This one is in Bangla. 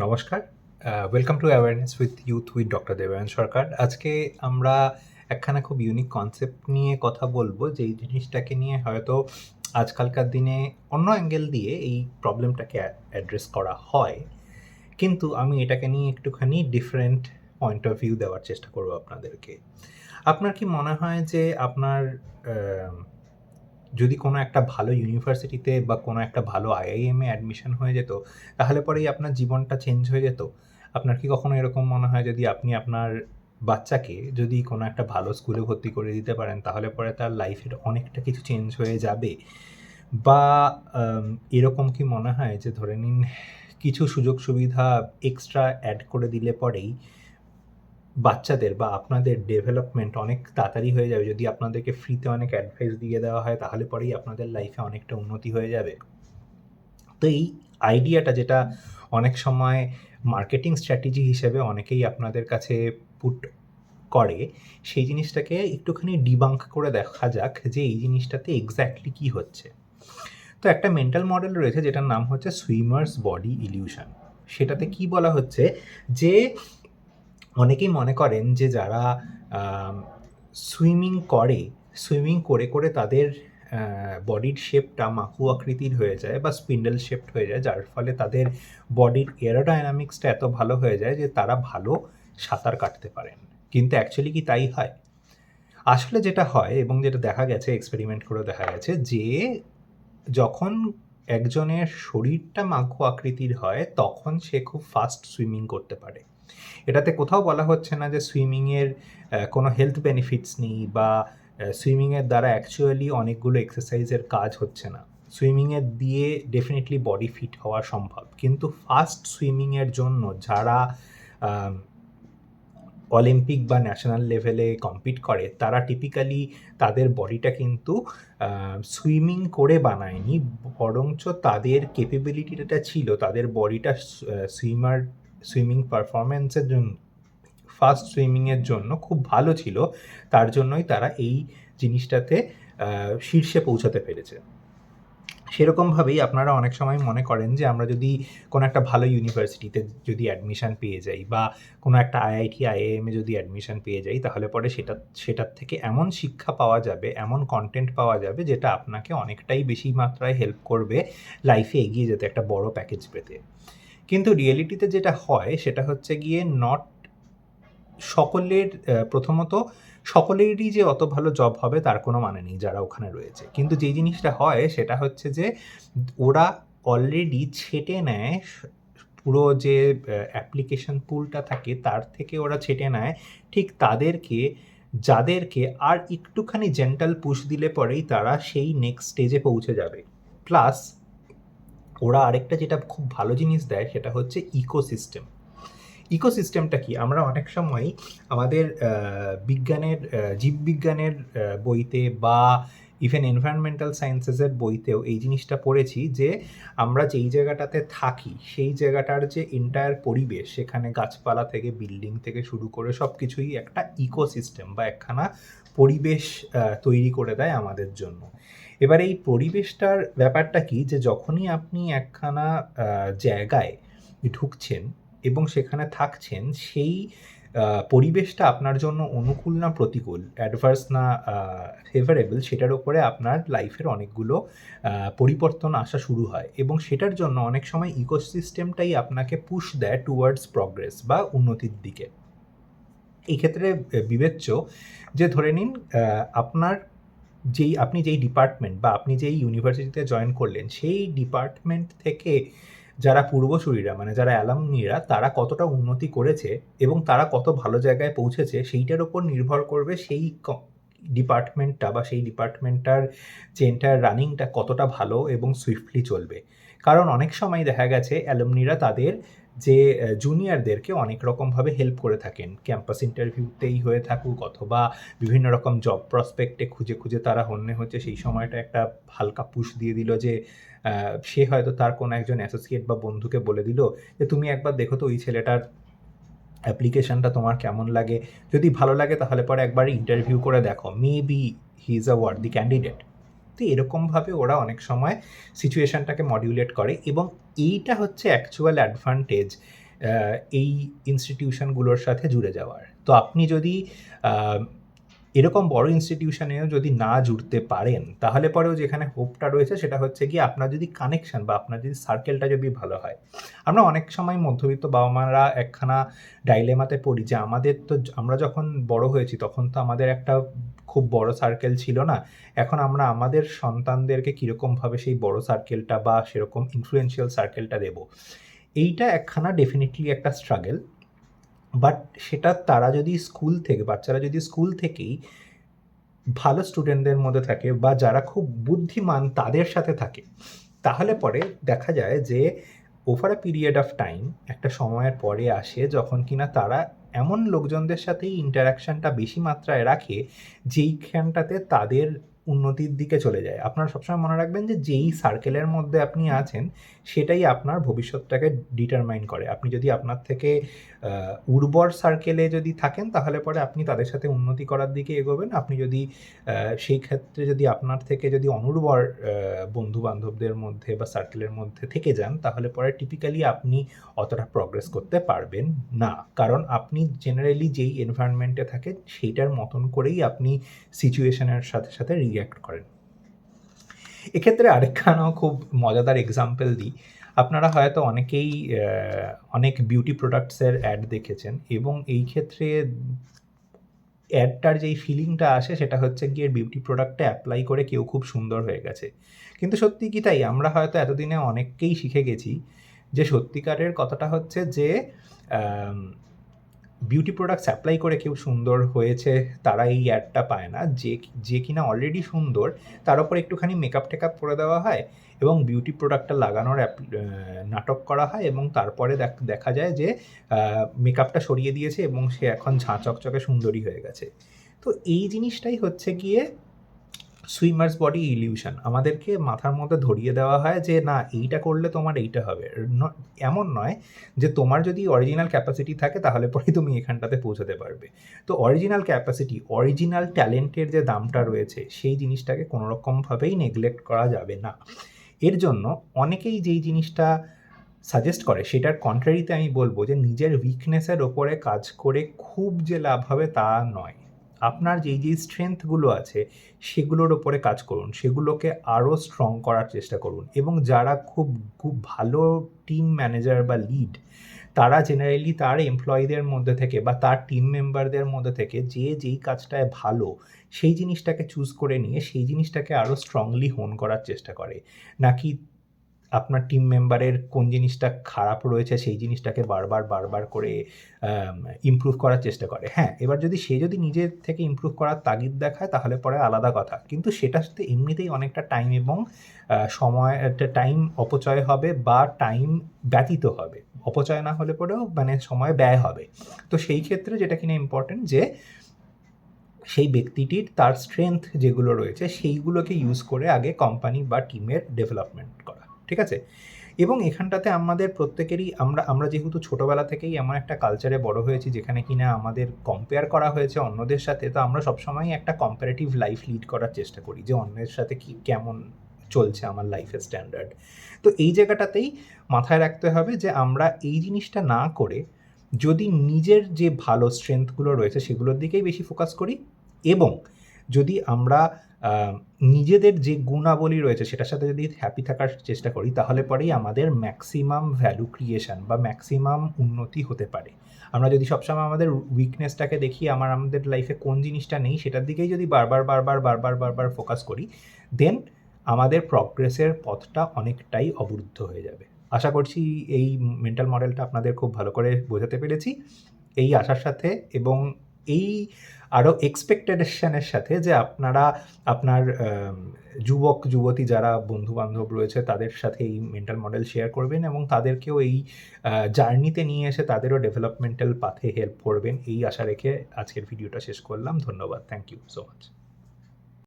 নমস্কার। Welcome to awareness with youth with doctor Debayan Sarkar. আজকে আমরা একখানা খুব ইউনিক কনসেপ্ট নিয়ে কথা বলব, যেই জিনিসটাকে নিয়ে হয়তো আজকালকার দিনে অন্য অ্যাঙ্গেল দিয়ে এই প্রবলেমটাকে অ্যাড্রেস করা হয়। কিন্তু আমি এটাকে নিয়ে একটুখানি ডিফারেন্ট পয়েন্ট অফ ভিউ দেওয়ার চেষ্টা করব আপনাদেরকে। আপনার কি মনে হয় যে আপনার আ যদি কোনো একটা ভালো ইউনিভার্সিটিতে বা কোনো একটা ভালো আইআইএম এ অ্যাডমিশন হয়ে যেত, তাহলে পরেই আপনার জীবনটা চেঞ্জ হয়ে যেত? আপনার কি কখনো এরকম মনে হয় যদি আপনি আপনার বাচ্চাকে যদি কোনো একটা ভালো স্কুলে ভর্তি করে দিতে পারেন, তাহলে পরে তার লাইফের অনেকটা কিছু চেঞ্জ হয়ে যাবে? বা আম এরকম কি মনে হয় যে ধরে নিন কিছু সুযোগ সুবিধা এক্সট্রা এড করে দিলে পরেই বাচ্চাদের বা আপনাদের ডেভেলপমেন্ট অনেক তাড়াতাড়ি হয়ে যাবে? যদি আপনাদেরকে ফ্রিতে অনেক অ্যাডভাইস দিয়ে দেওয়া হয়, তাহলে পরেই আপনাদের লাইফে অনেকটা উন্নতি হয়ে যাবে। তো এই আইডিয়াটা যেটা অনেক সময় মার্কেটিং স্ট্র্যাটেজি হিসেবে অনেকেই আপনাদের কাছে পুট করে, সেই জিনিসটাকে একটুখানি ডিবাঙ্ক করে দেখা যাক যে এই জিনিসটাতে এক্স্যাক্টলি কী হচ্ছে। তো একটা মেন্টাল মডেল রয়েছে যেটার নাম হচ্ছে সুইমার্স বডি ইলিউশন। সেটাতে কি বলা হচ্ছে যে অনেকেই মনে করেন যে যারা আম সুইমিং করে, সুইমিং করে তাদের বডির শেপটা মাকু আকৃতির হয়ে যায় বা স্পিন্ডল শেপড হয়ে যায়, যার ফলে তাদের বডির এরোডায়নামিক্সটা এত ভালো হয়ে যায় যে তারা ভালো সাঁতার কাটতে পারেন। কিন্তু অ্যাকচুয়ালি কি তাই হয়? আসলে যেটা হয় এবং যেটা দেখা গেছে, এক্সপেরিমেন্ট করেও দেখা গেছে যে যখন একজনের শরীরটা মাকু আকৃতির হয়, তখন সে খুব ফাস্ট সুইমিং করতে পারে। এটাতে কোথাও বলা হচ্ছে না যে সুইমিংয়ের কোনো হেলথ বেনিফিটস নেই বা সুইমিংয়ের দ্বারা অ্যাকচুয়ালি অনেকগুলো এক্সারসাইজের কাজ হচ্ছে না। সুইমিংয়ের দিয়ে ডেফিনিটলি বডি ফিট হওয়া সম্ভব। কিন্তু ফাস্ট সুইমিংয়ের জন্য যারা আম অলিম্পিক বা ন্যাশনাল লেভেলে কম্পিট করে, তারা টিপিক্যালি তাদের বডিটা কিন্তু সুইমিং করে বানায়নি। বরঞ্চ তাদের ক্যাপাবিলিটিটা ছিল, তাদের বডিটা সুইমিং পারফরম্যান্সের জন্য, ফাস্ট সুইমিংয়ের জন্য খুব ভালো ছিল। তার জন্যই তারা এই জিনিসটাতে শীর্ষে পৌঁছাতে পেরেছে। সেরকমভাবেই আপনারা অনেক সময় মনে করেন যে আমরা যদি কোনো একটা ভালো ইউনিভার্সিটিতে যদি অ্যাডমিশন পেয়ে যাই বা কোনো একটা আইআইটি, আইআইএমে যদি অ্যাডমিশন পেয়ে যাই, তাহলে পরে সেটার থেকে এমন শিক্ষা পাওয়া যাবে, এমন কনটেন্ট পাওয়া যাবে যেটা আপনাকে অনেকটাই বেশি মাত্রায় হেল্প করবে লাইফে এগিয়ে যেতে, একটা বড় প্যাকেজ পেতে। কিন্তু রিয়েলিটিতে যেটা হয় সেটা হচ্ছে গিয়ে সকলের প্রথমত সকলেরই যে অত ভালো জব হবে তার কোনো মানে নেই যারা ওখানে রয়েছে। কিন্তু যেই জিনিসটা হয় সেটা হচ্ছে যে ওরা অলরেডি ছেঁটে নেয় পুরো যে অ্যাপ্লিকেশন পুলটা থাকে তার থেকে ওরা ছেঁটে নেয় ঠিক তাদেরকে, যাদেরকে আর একটুখানি জেন্টাল পুশ দিলে পরেই তারা সেই নেক্সট স্টেজে পৌঁছে যাবে। প্লাস ওরা আরেকটা যেটা খুব ভালো জিনিস দেয় সেটা হচ্ছে ইকোসিস্টেম। ইকোসিস্টেমটা কি? আমরা অনেক সময়ই আমাদের জীববিজ্ঞানের বইতে বা ইভেন এনভায়রনমেন্টাল সায়েন্সেসের বইতেও এই জিনিসটা পড়েছি যে আমরা যেই জায়গাটাতে থাকি, সেই জায়গাটার যে এন্টায়ার পরিবেশ, সেখানে গাছপালা থেকে বিল্ডিং থেকে শুরু করে সবকিছুই একটা ইকোসিস্টেম বা একখানা পরিবেশ তৈরি করে দেয় আমাদের জন্য। এবার এই পরিবেশটার ব্যাপারটা কি যে যখনই আপনি একখানা জায়গায় ঢুকছেন এবং সেখানে থাকছেন, সেই পরিবেশটা আপনার জন্য অনুকূল না প্রতিকূল, অ্যাডভার্স না ফেভারেবল, সেটার উপরে আপনার লাইফের অনেকগুলো পরিবর্তন আসা শুরু হয় এবং সেটার জন্য অনেক সময় ইকোসিস্টেমটাই আপনাকে পুশ দেয় টুয়ার্ডস প্রগ্রেস বা উন্নতির দিকে। এই ক্ষেত্রে বিবেচ্য যে ধরে নিন আপনার আপনি যেই ডিপার্টমেন্ট বা আপনি যেই ইউনিভার্সিটিতে জয়েন করলেন, সেই ডিপার্টমেন্ট থেকে যারা পূর্বসূরীরা, মানে যারা অ্যালামনিরা, তারা কতটা উন্নতি করেছে এবং তারা কত ভালো জায়গায় পৌঁছেছে, সেইটার উপর নির্ভর করবে সেই ডিপার্টমেন্টটা বা সেই ডিপার্টমেন্টটার যে এন্টায়ার রানিংটা কতটা ভালো এবং সুইফটলি চলবে। কারণ অনেক সময় দেখা গেছে অ্যালুমনিরা তাদের যে জুনিয়রদেরকে অনেক রকমভাবে হেল্প করে থাকেন। ক্যাম্পাস ইন্টারভিউতেই হয়ে থাকুক অথবা বিভিন্ন রকম জব প্রসপেক্টে খুঁজে তারা হন্যে হচ্ছে, সেই সময়টা একটা হালকা পুশ দিয়ে দিল যে সে হয়তো তার কোনো একজন অ্যাসোসিয়েট বা বন্ধুকে বলে দিল যে, "তুমি একবার দেখো তো ওই ছেলেটার অ্যাপ্লিকেশনটা তোমার কেমন লাগে? যদি ভালো লাগে তাহলে পরে একবার ইন্টারভিউ করে দেখো। Maybe he is a worthy candidate." তো এরকমভাবে ওরা অনেক সময় সিচুয়েশনটাকে মডিউলেট করে এবং এইটা হচ্ছে অ্যাকচুয়াল অ্যাডভান্টেজ এই ইনস্টিটিউশনগুলোর সাথে জুড়ে যাওয়ার। তো আপনি যদি এরকম বড় ইনস্টিটিউশনেও যদি না জুড়তে পারেন, তাহলে পরেও যেখানে হোপটা রয়েছে সেটা হচ্ছে গিয়ে আপনার যদি কানেকশন বা আপনার যদি সার্কেলটা যদি ভালো হয়। আমরা অনেক সময় মধ্যবিত্ত বাবা-মারা একখানা ডাইলেমাতে পড়ি যে আমরা যখন বড় হয়েছি তখন তো আমাদের একটা খুব বড় সার্কেল ছিল না। এখন আমরা আমাদের সন্তানদেরকে কিরকমভাবে সেই বড় সার্কেলটা বা সেরকম ইনফ্লুয়েন্সিয়াল সার্কেলটা দেব। এইটা একখানা ডেফিনিটলি একটা স্ট্রাগল। বাট সেটা বাচ্চারা যদি স্কুল থেকেই ভালো স্টুডেন্টদের মধ্যে থাকে বা যারা খুব বুদ্ধিমান তাদের সাথে থাকে, তাহলে পরে দেখা যায় যে over a period of time একটা সময়ের পরে আসে যখন কিনা তারা এমন লোকজনদের সাথেই ইন্টারাকশনটা বেশি মাত্রায় রাখে যেইখানটাতে তাদের উন্নতির দিকে চলে যায়। আপনারা সবসময় মনে রাখবেন যে যেই সার্কেলের মধ্যে আপনি আছেন সেটাই আপনার ভবিষ্যৎটাকে ডিটারমাইন করে। আপনি যদি আপনার থেকে উর্বর সার্কেলে যদি থাকেন তাহলে পরে আপনি তাদের সাথে উন্নতি করার দিকে এগোবেন। আপনি যদি সেই ক্ষেত্রে যদি আপনার থেকে যদি অনুর্বর বন্ধু-বান্ধবদের মধ্যে বা সার্কেলের মধ্যে থেকে যান, তাহলে পরে টিপিক্যালি আপনি অতটা প্রগ্রেস করতে পারবেন না। কারণ আপনি জেনারেলি যেই এনভায়রনমেন্টে থাকেন সেইটার মতন করেই আপনি সিচুয়েশনের সাথে, সাথে রিঅ্যাক্ট করেন। এক্ষেত্রে আরেকখানাও খুব মজাদার এক্সাম্পল দিই। আপনারা হয়তো অনেকেই অনেক বিউটি প্রোডাক্টসের অ্যাড দেখেছেন এবং এই ক্ষেত্রে অ্যাডটার যেই ফিলিংটা আসে সেটা হচ্ছে গিয়ে বিউটি প্রোডাক্টটা অ্যাপ্লাই করে কেউ খুব সুন্দর হয়ে গেছে। কিন্তু সত্যি কি তাই? আমরা হয়তো এতদিনে অনেককেই শিখে গেছি যে সত্যিকারের কথাটা হচ্ছে যে বিউটি প্রোডাক্টস অ্যাপ্লাই করে কেউ সুন্দর হয়েছে তারা এই অ্যাডটা পায় না। যে কিনা অলরেডি সুন্দর তার উপর একটুখানি মেকআপ-টেকআপ করে দেওয়া হয় এবং বিউটি প্রোডাক্টটা লাগানোর নাটক করা হয় এবং তারপরে দেখা যায় যে মেকআপটা সরিয়ে দিয়েছে এবং সে এখন ঝাঁ চকচকে সুন্দরী হয়ে গেছে। তো এই জিনিসটাই হচ্ছে গিয়ে সুইমার্স বডি ইলিউশন। আমাদেরকে মাথার মধ্যে ধরিয়ে দেওয়া হয় যে না এইটা করলে তোমার এইটা হবে। এমন নয় যে তোমার যদি অরিজিনাল ক্যাপাসিটি থাকে তাহলে পরেই তুমি এখানটাতে পৌঁছাতে পারবে। তো অরিজিনাল ক্যাপাসিটি, অরিজিনাল ট্যালেন্টের যে দামটা রয়েছে সেই জিনিসটাকে কোনোরকমভাবেই নেগলেক্ট করা যাবে না। এর জন্য অনেকেই যেই জিনিসটা সাজেস্ট করে সেটার কন্ট্রারিতে আমি বলব যে নিজের উইকনেসের ওপরে কাজ করে খুব যে লাভ হবে তা নয়। আপনার যেই স্ট্রেংথগুলো আছে সেগুলোর ওপরে কাজ করুন, সেগুলোকে আরও স্ট্রং করার চেষ্টা করুন এবং যারা খুব ভালো টিম ম্যানেজার বা লিড তারা জেনারেলি তার এমপ্লয়ীদের মধ্যে থেকে বা তার টিম মেম্বারদের মধ্যে থেকে যেই কাজটায় ভালো সেই জিনিসটাকে চুজ করে নিয়ে সেই জিনিসটাকে আরও স্ট্রংলি হোন করার চেষ্টা করে, নাকি আপনার টিম মেম্বারের কোন জিনিসটা খারাপ রয়েছে সেই জিনিসটাকে বারবার করে ইমপ্রুভ করার চেষ্টা করে। হ্যাঁ, এবার সে যদি নিজের থেকে ইমপ্রুভ করার তাগিদ দেখায় তাহলে পরে আলাদা কথা। কিন্তু সেটাতে এমনিতেই অনেকটা টাইম এবং টাইম অপচয় হবে বা টাইম ব্যতীত হবে। অপচয় না হলে পরেও সময় ব্যয় হবে। তো সেই ক্ষেত্রে যেটা কিনা ইম্পর্টেন্ট যে সেই ব্যক্তিটির তার স্ট্রেংথ যেগুলো রয়েছে সেইগুলোকে ইউজ করে আগে কোম্পানি বা টিমের ডেভেলপমেন্ট করা। ঠিক আছে? এবং এখানটাতে আমাদের প্রত্যেকেরই আমরা যেহেতু ছোটোবেলা থেকেই এমন একটা কালচারে বড় হয়েছি যেখানে কিনা আমাদের কম্পেয়ার করা হয়েছে অন্যদের সাথে, তো আমরা সবসময়ই একটা কম্পারেটিভ লাইফ লিড করার চেষ্টা করি যে অন্যের সাথে কেমন চলছে আমার লাইফের স্ট্যান্ডার্ড। তো এই জায়গাটাতেই মাথায় রাখতে হবে যে আমরা এই জিনিসটা না করে যদি নিজের যে ভালো স্ট্রেংথগুলো রয়েছে সেগুলোর দিকেই বেশি ফোকাস করি এবং যদি আমরা নিজেদের যে গুণাবলী রয়েছে সেটার সাথে যদি হ্যাপি থাকার চেষ্টা করি তাহলে পরেই আমাদের ম্যাক্সিমাম ভ্যালু ক্রিয়েশন বা ম্যাক্সিমাম উন্নতি হতে পারে। আমরা যদি সবসময় আমাদের উইকনেসটাকে দেখি আমাদের লাইফে কোন জিনিসটা নেই সেটার দিকেই যদি বারবার ফোকাস করি, দেন আমাদের প্রগ্রেসের পথটা অনেকটাই অবরুদ্ধ হয়ে যাবে। আশা করছি এই মেন্টাল মডেলটা আপনাদের খুব ভালো করে বোঝাতে পেরেছি। এই আশার সাথে এবং এই আরও এক্সপেকটেশনের সাথে যে আপনারা আপনার যুবক-যুবতী যারা বন্ধু-বান্ধব রয়েছে তাদের সাথে এই মেন্টাল মডেল শেয়ার করবেন এবং তাদেরকেও এই জার্নিতে নিয়ে এসে তাদেরও ডেভেলপমেন্টাল পাথে হেল্প করবেন, এই আশা রেখে আজকের ভিডিওটা শেষ করলাম। ধন্যবাদ। Thank you so much.